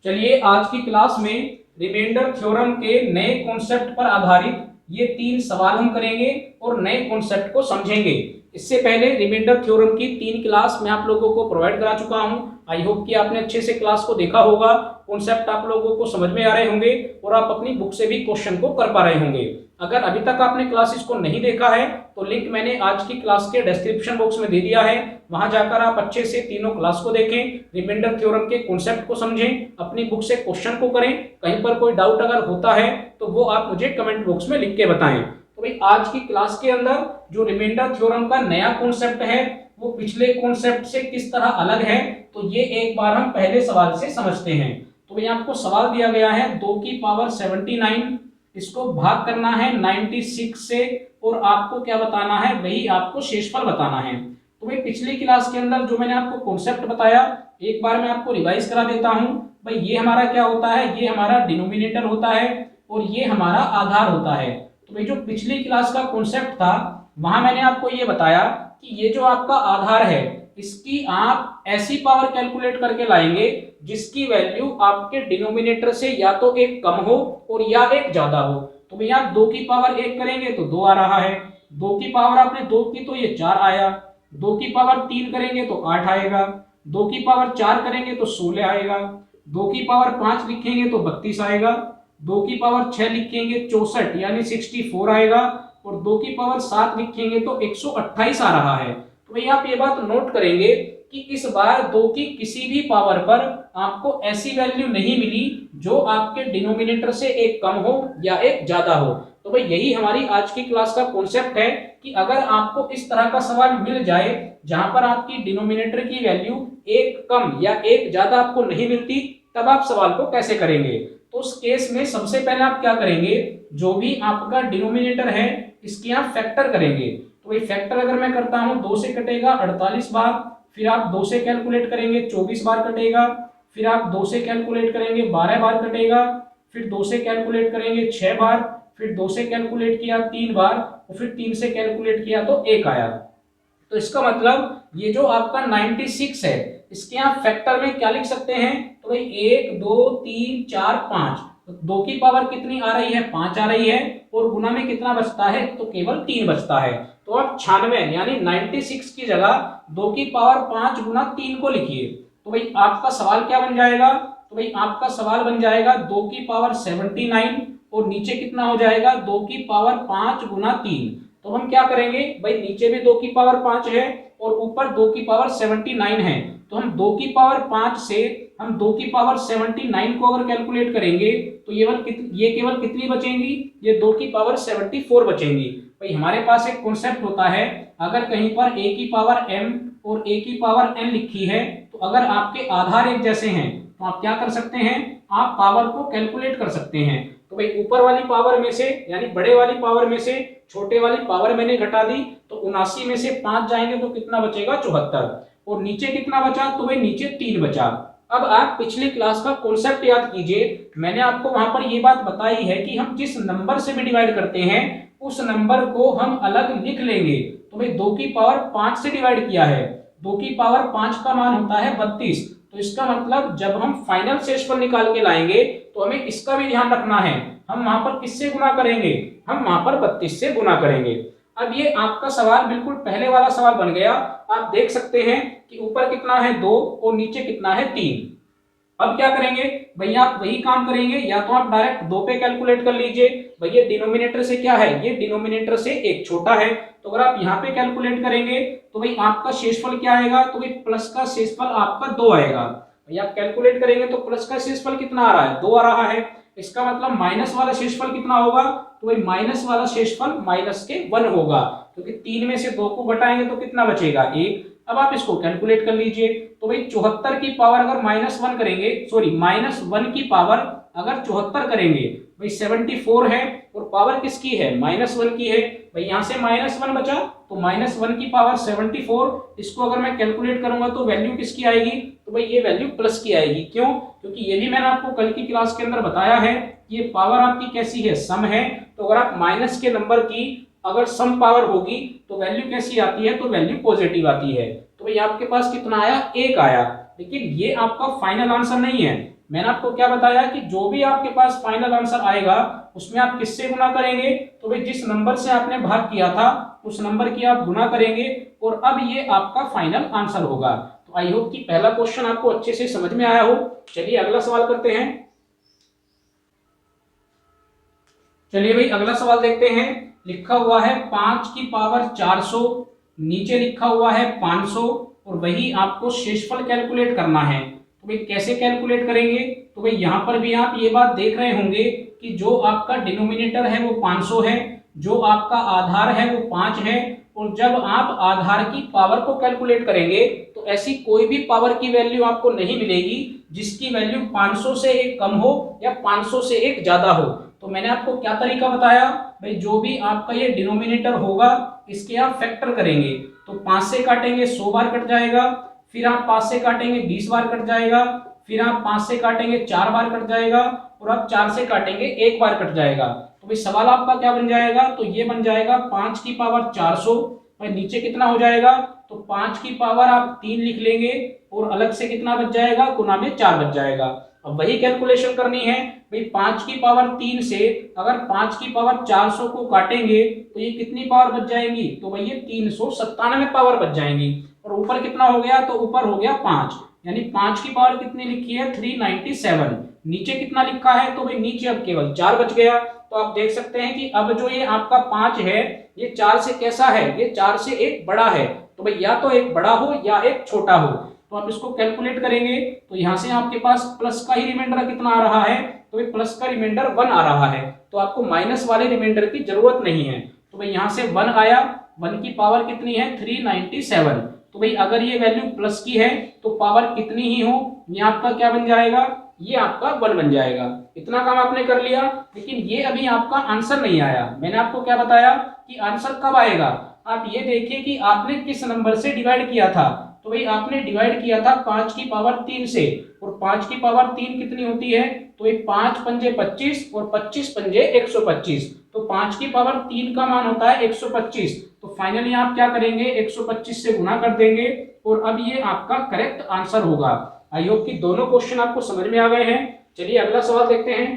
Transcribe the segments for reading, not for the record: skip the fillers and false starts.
चलिए आज की क्लास में रिमाइंडर थ्योरम के नए कॉन्सेप्ट पर आधारित ये 3 सवाल हम करेंगे और नए कॉन्सेप्ट को समझेंगे। इससे पहले रिमाइंडर थ्योरम की 3 क्लास मैं आप लोगों को प्रोवाइड करा चुका हूं। आई होप कि आपने अच्छे से क्लास को देखा होगा, कॉन्सेप्ट आप लोगों को समझ में आ रहे होंगे और आप अपनी बुक से भी क्वेश्चन को कर पा रहे होंगे। अगर अभी तक आपने क्लासेस को नहीं देखा है तो लिंक मैंने आज की क्लास के डिस्क्रिप्शन बॉक्स में दे दिया है, वहां जाकर आप अच्छे से तीनों क्लास को देखें, रिमाइंडर थ्योरम के कॉन्सेप्ट को समझें, अपनी बुक से क्वेश्चन को करें। कहीं पर कोई डाउट अगर होता है तो वो आप मुझे कमेंट बॉक्स में लिख के बताएं। तो भाई आज की क्लास के अंदर जो रिमाइंडर थ्योरम का नया कॉन्सेप्ट है वो पिछले कॉन्सेप्ट से किस तरह अलग है, तो ये एक बार हम पहले सवाल से समझते हैं। तो भाई आपको सवाल दिया गया है 2 की पावर 79, इसको भाग करना है 96 से और आपको क्या बताना है, वही आपको शेषफल बताना है। तो भाई पिछली क्लास के अंदर जो मैंने आपको कॉन्सेप्ट बताया एक बार मैं आपको रिवाइज करा देता हूं। भाई ये हमारा क्या होता है, ये हमारा डिनोमिनेटर होता है और ये हमारा आधार होता है। तो भाई जो पिछली क्लास का कॉन्सेप्ट था वहां मैंने आपको ये बताया कि ये जो आपका आधार है इसकी आप ऐसी पावर कैलकुलेट करके लाएंगे जिसकी वैल्यू आपके डिनोमिनेटर से या तो एक कम हो और या एक ज्यादा हो। तो भैया आप 2 की पावर 1 करेंगे तो 2 आ रहा है, 2 की पावर आपने 2 की तो ये 4 आया, 2 की पावर 3 करेंगे तो 8 आएगा, 2 की पावर 4 करेंगे तो 16 आएगा, 2 की पावर 5 लिखेंगे तो 32 आएगा, 2 की पावर 6 लिखेंगे 64 यानी 64 आएगा और 2 की पावर 7 लिखेंगे तो 128 आ रहा है। तो भैया आप ये बात नोट करेंगे कि इस बार 2 की किसी भी पावर पर आपको ऐसी वैल्यू नहीं मिली जो आपके डिनोमिनेटर से एक कम हो या एक ज्यादा हो। तो भाई यही हमारी आज की क्लास का कॉन्सेप्ट है कि अगर आपको इस तरह का सवाल मिल जाए जहां पर आपकी डिनोमिनेटर की वैल्यू एक कम या एक ज्यादा आपको नहीं मिलती, तब आप सवाल को कैसे करेंगे। तो उस केस में सबसे पहले आप क्या करेंगे, जो भी आपका डिनोमिनेटर है इसकी आप फैक्टर करेंगे। तो भाई फैक्टर अगर मैं करता हूं 2 से कटेगा 48 बार, फिर आप 2 से कैलकुलेट करेंगे 24 बार कटेगा, फिर आप 2 से कैलकुलेट करेंगे 12 बार कटेगा, फिर 2 से कैलकुलेट करेंगे 6 बार, फिर 2 से कैलकुलेट किया 3 बार और फिर 3 से कैलकुलेट किया तो 1 आया। तो इसका मतलब ये जो आपका 96 है इसके आप फैक्टर में क्या लिख सकते हैं, तो भाई 1 2 3 4 5, तो 2 की पावर कितनी आ रही है, 5 आ रही है और गुना में कितना बचता है, तो केवल 3 बचता है। तो आप 96 यानी 96 की जगह 2 की पावर 5 गुना 3 को लिखिए। तो भाई आपका सवाल क्या बन जाएगा, तो भाई आपका सवाल बन जाएगा 2 की पावर 79 और नीचे कितना हो जाएगा 2 की पावर 5 गुना 3। तो हम क्या करेंगे, भाई नीचे भी 2 की पावर 5 है और ऊपर 2 की पावर 79 है, तो हम 2 की पावर 5 से हम 2 की पावर 79 को अगर कैलकुलेट करेंगे तो ये केवल कितनी बचेंगी, ये 2 की पावर 74 बचेंगी। भाई हमारे पास एक कॉन्सेप्ट होता है, अगर कहीं पर a की पावर m और a की पावर n लिखी है तो अगर आपके आधार एक जैसे हैं तो आप क्या कर सकते हैं, आप पावर को कैलकुलेट कर सकते हैं। तो भाई ऊपर वाली पावर में से यानी बड़े वाली पावर में से छोटे वाली पावर मैंने घटा दी, तो 79 में से 5 जाएंगे तो कितना बचेगा 74 और नीचे कितना बचा, तो भाई नीचे 3 बचा। अब आप पिछली क्लास का कॉन्सेप्ट याद कीजिए, मैंने आपको वहां पर यह बात बताई है कि हम जिस नंबर से भी डिवाइड करते हैं उस नंबर को हम अलग लिख लेंगे। तो भाई 2 की पावर 5 से डिवाइड किया है, 2 की पावर 5 का मान होता है 32, तो इसका मतलब जब हम फाइनल शेषफल निकाल के लाएंगे तो हमें इसका भी ध्यान रखना है, हम वहां पर किससे गुना करेंगे, हम वहां पर 32 से गुना करेंगे। अब ये आपका सवाल बिल्कुल पहले वाला सवाल बन गया, आप देख सकते हैं कि ऊपर कितना है 2 और नीचे कितना है 3। अब क्या करेंगे भैया, आप वही काम करेंगे, या तो आप डायरेक्ट 2 पे कैलकुलेट कर लीजिए, भैया डिनोमिनेटर से क्या है, ये डिनोमिनेटर से एक छोटा है, तो अगर आप यहाँ पे कैलकुलेट करेंगे तो भाई आपका शेषफल क्या आएगा, तो भाई प्लस का शेषफल आपका 2 आएगा। भैया आप कैलकुलेट करेंगे तो प्लस का शेषफल कितना आ रहा है, 2 आ रहा है। इसका मतलब माइनस वाला शेषफल कितना होगा, तो भाई माइनस वाला शेषफल माइनस के 1 होगा, क्योंकि 3 में से 2 को घटाएंगे तो कितना बचेगा 1। अब आप इसको कैलकुलेट कर लीजिए, तो भाई 74 की पावर अगर -1 करेंगे, सॉरी -1 की पावर अगर 74 करेंगे, भाई 74 है और पावर किसकी है, -1 की है। भाई यहाँ से -1 बचा तो -1 की पावर 74, इसको अगर मैं कैलकुलेट करूंगा तो वैल्यू किसकी आएगी, तो भाई ये वैल्यू प्लस की आएगी। क्यों, क्योंकि ये भी मैंने आपको कल की क्लास के अंदर बताया है, ये पावर आपकी कैसी है, सम है। तो अगर आप माइनस के नंबर की अगर सम पावर होगी तो वैल्यू कैसी आती है, तो वैल्यू पॉजिटिव आती है। तो भाई आपके पास कितना आया, 1 आया। लेकिन ये आपका फाइनल आंसर नहीं है। मैंने आपको क्या बताया कि जो भी आपके पास फाइनल आंसर आएगा उसमें आप किससे गुना करेंगे, तो भाई जिस नंबर से आपने भाग किया था उस नंबर की आप गुना करेंगे और अब ये आपका फाइनल आंसर होगा। तो आई होप कि पहला क्वेश्चन आपको अच्छे से समझ में आया हो। चलिए अगला सवाल करते हैं। चलिए भाई अगला सवाल देखते हैं। लिखा हुआ है 5 की पावर 400, नीचे लिखा हुआ है 500 और वही आपको शेषफल कैलकुलेट करना है। तो भाई कैसे कैलकुलेट करेंगे, तो भाई यहाँ पर भी आप ये बात देख रहे होंगे कि जो आपका डिनोमिनेटर है वो 500 है, जो आपका आधार है वो 5 है, और जब आप आधार की पावर को कैलकुलेट करेंगे तो ऐसी कोई भी पावर की वैल्यू आपको नहीं मिलेगी जिसकी वैल्यू 500 से एक कम हो या 500 से एक ज्यादा हो। तो मैंने आपको क्या तरीका बताया, भाई जो भी आपका ये डिनोमिनेटर होगा इसके आप फैक्टर करेंगे। तो 5 से काटेंगे 100 बार कट जाएगा, फिर आप 5 से काटेंगे 20 बार कट जाएगा, फिर आप 5 से काटेंगे 4 बार कट जाएगा, और आप 4 से काटेंगे 1 बार कट जाएगा। तो भाई सवाल आपका क्या बन जाएगा, तो ये बन जाएगा 5 की पावर 400, भाई नीचे कितना हो जाएगा, तो 5 की पावर आप 3 लिख लेंगे और अलग से कितना बच जाएगा, गुना में 4 बच जाएगा। अब वही कैलकुलेशन करनी है, भाई 5 की पावर 3 से अगर 5 की पावर 400 को काटेंगे तो ये कितनी पावर बच जाएंगी, तो भाई ये 397 पावर बच जाएंगी। और ऊपर कितना हो गया, तो ऊपर हो गया 5, यानी 5 की पावर कितनी लिखी है 397। नीचे कितना लिखा है, तो भाई नीचे अब केवल 4 बच गया। तो आप देख सकते हैं कि अब जो ये आपका 5 है ये 4 से कैसा है, ये 4 से एक बड़ा है। तो भाई या तो एक बड़ा हो या एक छोटा हो। तो आप इसको कैलकुलेट करेंगे तो यहां से आपके पास प्लस का ही रिमाइंडर कितना आ रहा है, तो भाई प्लस का रिमाइंडर 1 आ रहा है, तो आपको माइनस वाले रिमाइंडर की जरूरत नहीं है। तो भाई यहां से 1 आया, 1 की पावर कितनी है 397। तो भाई अगर ये वैल्यू प्लस की है तो पावर कितनी ही हो, ये आपका क्या बन जाएगा, ये आपका 1 बन जाएगा। इतना काम आपने कर लिया, लेकिन ये अभी आपका आंसर नहीं आया। मैंने आपको क्या बताया कि आंसर कब आएगा, आप ये देखिए कि आपने किस नंबर से डिवाइड किया था। तो भाई आपने डिवाइड किया था 5 की पावर 3 से, और 5 की पावर 3 कितनी होती है, तो ये 5 पंजे 25 और 25 पंजे 125। तो 5 की पावर 3 का मान होता है 125। तो फाइनली आप क्या करेंगे, 125 से गुना कर देंगे और अब ये आपका करेक्ट आंसर होगा। आई होप कि दोनों क्वेश्चन आपको समझ में आ गए हैं। चलिए अगला सवाल देखते हैं।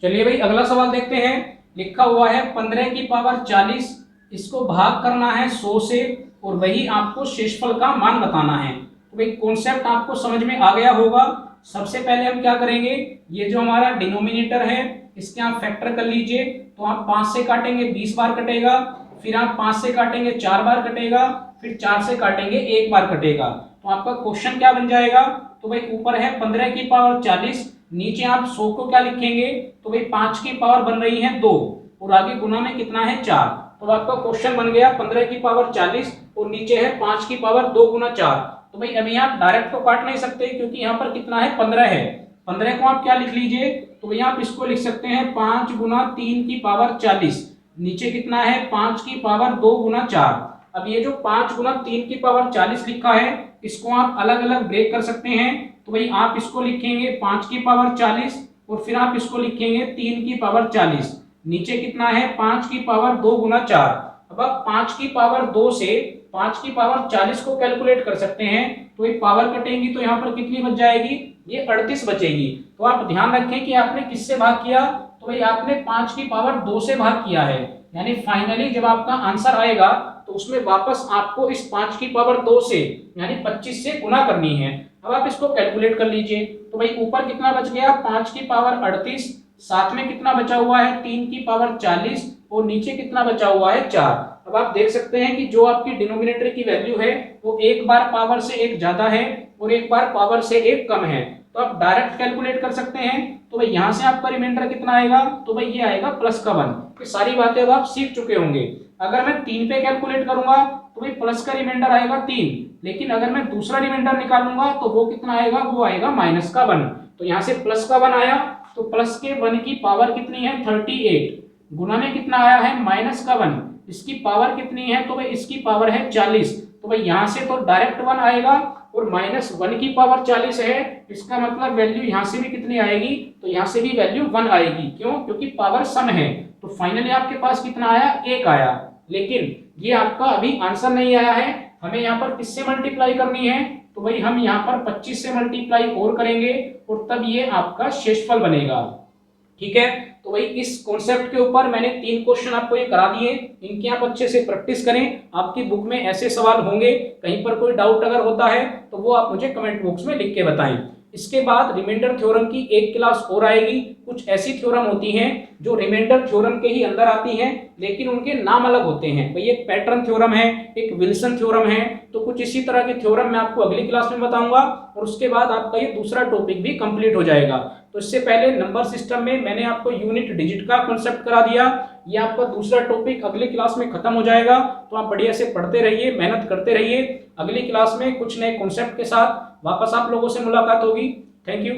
चलिए भाई अगला सवाल देखते हैं। लिखा हुआ है 15 की पावर 40, इसको भाग करना है 100 से और वही आपको शेषफल का मान बताना है। तो भाई कॉन्सेप्ट आपको समझ में आ गया होगा। सबसे पहले हम क्या करेंगे, ये जो हमारा डिनोमिनेटर है इसके आप फैक्टर कर लीजिए। तो आप 5 से काटेंगे 20 बार कटेगा, फिर आप 5 से काटेंगे 4 बार कटेगा, फिर 4 से काटेंगे 1 बार कटेगा। तो आपका क्वेश्चन क्या बन जाएगा, तो भाई ऊपर है 15 की पावर 40, नीचे आप 100 को क्या लिखेंगे, तो भाई 5 की पावर बन रही है 2 और आगे गुना में कितना है 4। तो आपका क्वेश्चन बन गया 15 की पावर 40 और नीचे है 5 की पावर 2 गुना 4। तो भाई अभी आप डायरेक्ट तो काट नहीं सकते क्योंकि यहाँ पर कितना है 15 है। 15 को आप क्या लिख लीजिए, तो भाई आप इसको लिख सकते हैं 5 गुना 3 की पावर 40, नीचे कितना है 5 की पावर 2 गुना 4। अब ये जो 5 गुना 3 की पावर 40 लिखा है इसको आप अलग अलग ब्रेक कर सकते हैं। तो भाई आप इसको लिखेंगे 5 की पावर 40 और फिर आप इसको लिखेंगे 3 की पावर 40, नीचे कितना है 5 की पावर 2 गुना 4। अब आप 5 की पावर 2 से 5 की पावर 40 को कैलकुलेट कर सकते हैं। तो ये पावर कटेंगी तो यहाँ पर कितनी बच जाएगी, ये 38 बचेगी। तो आप ध्यान रखें कि आपने किससे भाग किया, तो भाई आपने 5 की पावर 2 से भाग किया है। यानी फाइनली जब आपका आंसर आएगा तो उसमें वापस आपको इस 5 की पावर 2 से यानी 25 से गुना करनी है। अब आप इसको कैलकुलेट कर लीजिए। तो भाई ऊपर कितना बच गया 5 की पावर 38, साथ में कितना बचा हुआ है 3 की पावर 40 और नीचे कितना बचा हुआ है 4। अब आप देख सकते हैं कि जो आपकी डिनोमिनेटर की वैल्यू है वो एक बार पावर से एक ज्यादा है और एक बार पावर से एक कम है। तो आप डायरेक्ट कैलकुलेट कर सकते हैं। तो भाई यहाँ से आपका रिमाइंडर कितना आएगा, तो भाई ये आएगा प्लस का 1। ये सारी बातें अब आप सीख चुके होंगे। अगर मैं 3 पे कैलकुलेट करूंगा तो भाई प्लस का रिमाइंडर आएगा 3, लेकिन अगर मैं दूसरा रिमाइंडर निकालूंगा तो वो कितना आएगा, वो आएगा माइनस का 1। तो यहाँ से प्लस का 1 आया, तो प्लस के 1 की पावर कितनी है 38, गुना में कितना आया है माइनस का 1, इसकी पावर कितनी है, तो भाई इसकी पावर है 40। तो भाई यहाँ से तो डायरेक्ट 1 आएगा और -1 की पावर 40 है, इसका मतलब वैल्यू यहाँ से भी कितनी आएगी, तो यहाँ से भी वैल्यू 1 आएगी। क्यों, क्योंकि पावर सम है। तो फाइनली आपके पास कितना आया, 1 आया। लेकिन ये आपका अभी आंसर नहीं आया है, हमें यहाँ पर किससे मल्टीप्लाई करनी है, तो भाई हम यहाँ पर 25 से मल्टीप्लाई और करेंगे और तब ये आपका शेषफल बनेगा। ठीक है, तो भाई इस कॉन्सेप्ट के ऊपर मैंने 3 क्वेश्चन आपको ये करा दिए, इनकी आप अच्छे से प्रैक्टिस करें। आपकी बुक में ऐसे सवाल होंगे, कहीं पर कोई डाउट अगर होता है तो वो आप मुझे कमेंट बॉक्स में लिख के बताएं। इसके बाद रिमाइंडर थ्योरम की एक क्लास और आएगी। कुछ ऐसी थ्योरम होती हैं जो रिमाइंडर थ्योरम के ही अंदर आती हैं, लेकिन उनके नाम अलग होते हैं। भाई एक पैटर्न थ्योरम है, एक विल्सन थ्योरम है, तो कुछ इसी तरह के थ्योरम मैं आपको अगली क्लास में बताऊंगा और उसके बाद आपका ये दूसरा टॉपिक भी कंप्लीट हो जाएगा। तो इससे पहले नंबर सिस्टम में मैंने आपको यूनिट डिजिट का कॉन्सेप्ट करा दिया, ये आपका दूसरा टॉपिक अगली क्लास में खत्म हो जाएगा। तो आप बढ़िया से पढ़ते रहिए, मेहनत करते रहिए। अगली क्लास में कुछ नए कॉन्सेप्ट के साथ वापस आप लोगों से मुलाकात होगी। Thank you.